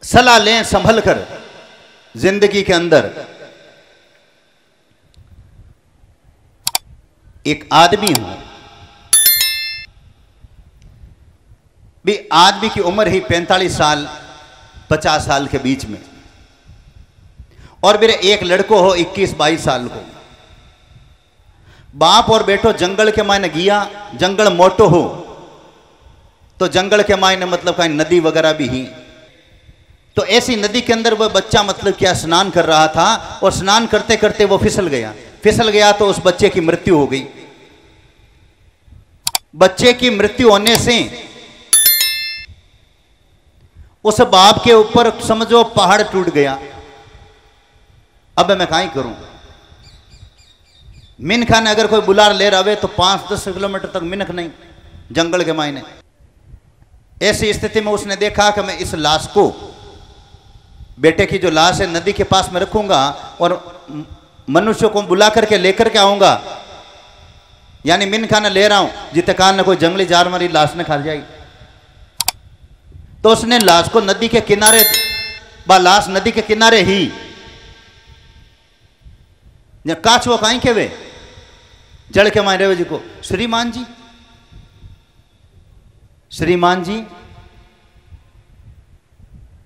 सलाह लें संभल कर जिंदगी के अंदर। एक आदमी हूं, भी आदमी की उम्र ही 45 साल 50 साल के बीच में, और मेरे एक लड़को हो 21-22 साल को। बाप और बेटो जंगल के मायने गया, जंगल मोटो हो तो जंगल के मायने मतलब कहीं नदी वगैरह भी ही। तो ऐसी नदी के अंदर वह बच्चा मतलब क्या स्नान कर रहा था, और स्नान करते करते वो फिसल गया तो उस बच्चे की मृत्यु हो गई। बच्चे की मृत्यु होने से उस बाप के ऊपर समझो पहाड़ टूट गया। अब मैं कहीं करूं, मिनखा ने अगर कोई बुलार ले रहा तो 5-10 किलोमीटर तक मिनख नहीं, जंगल के मायने। ऐसी स्थिति में उसने देखा कि मैं इस लाश को, बेटे की जो लाश है, नदी के पास में रखूंगा और मनुष्यों को बुला करके लेकर के आऊंगा, यानी मिनखा ने ले रहा हूं जितने काल ने कोई जंगली जानवर लाश ने खा जाएगी। तो उसने लाश को नदी के किनारे, लाश नदी के किनारे ही काच वो कहीं के वे जड़ के मारे जी को, श्रीमान जी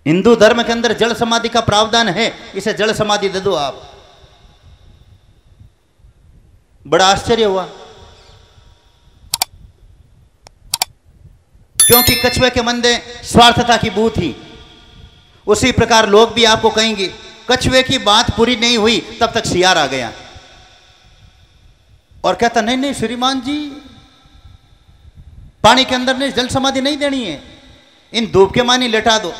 हिंदू धर्म के अंदर जल समाधि का प्रावधान है, इसे जल समाधि दे दो आप। बड़ा आश्चर्य हुआ, क्योंकि कछुए के मन में स्वार्थता की बू थी। उसी प्रकार लोग भी आपको कहेंगे। कछुए की बात पूरी नहीं हुई तब तक सियार आ गया और कहता नहीं नहीं श्रीमान जी, पानी के अंदर नहीं, जल समाधि नहीं देनी है, इन धूप के मानी लेटा दो।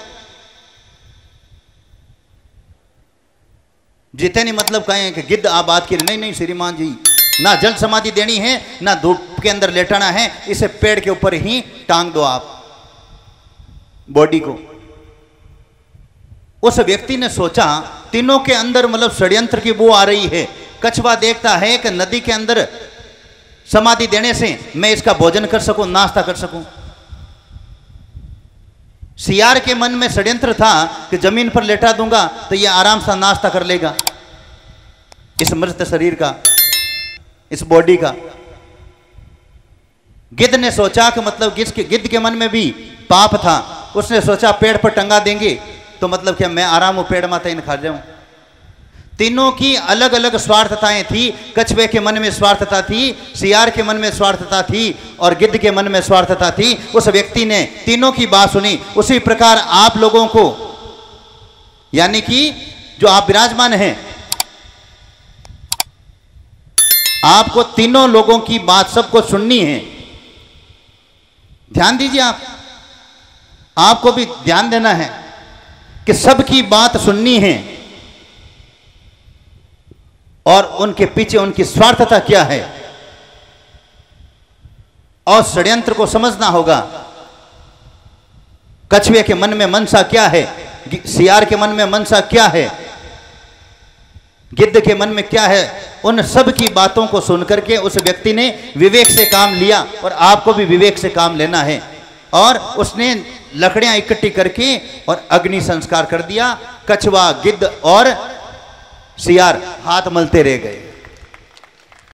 जितने मतलब कहें कि गिद्ध आबाद की, नहीं नहीं श्रीमान जी, ना जल समाधि देनी है ना धूप के अंदर लेटाना है, इसे पेड़ के ऊपर ही टांग दो आप बॉडी को। उस व्यक्ति ने सोचा तीनों के अंदर मतलब षड्यंत्र की बू आ रही है। कछुआ देखता है कि नदी के अंदर समाधि देने से मैं इसका भोजन कर सकूं, नाश्ता कर सकूं। सियार के मन में षड्यंत्र था कि जमीन पर लेटा दूंगा तो यह आराम से नाश्ता कर लेगा इस मृत शरीर का, इस बॉडी का। गिद्ध ने सोचा कि मतलब गिद्ध के मन में भी पाप था। उसने सोचा पेड़ पर टंगा देंगे तो मतलब क्या मैं आराम हूं, पेड़ माता इन खा जाऊं। तीनों की अलग अलग स्वार्थताएं थी। कछुए के मन में स्वार्थता थी, सियार के मन में स्वार्थता थी और गिद्ध के मन में स्वार्थता थी। उस व्यक्ति ने तीनों की बात सुनी। उसी प्रकार आप लोगों को, यानी कि जो आप विराजमान हैं, आपको तीनों लोगों की बात सबको सुननी है। ध्यान दीजिए, आपको भी ध्यान देना है कि सबकी बात सुननी है और उनके पीछे उनकी स्वार्थता क्या है और षड्यंत्र को समझना होगा। कछुए के मन में मनसा क्या है, सियार के मन में मनसा क्या है, गिद्ध के मन में क्या है, उन सब की बातों को सुनकर के उस व्यक्ति ने विवेक से काम लिया और आपको भी विवेक से काम लेना है। और उसने लकड़ियां इकट्ठी करके और अग्नि संस्कार कर दिया। कछुआ, गिद्ध और सियार हाथ मलते रह गए।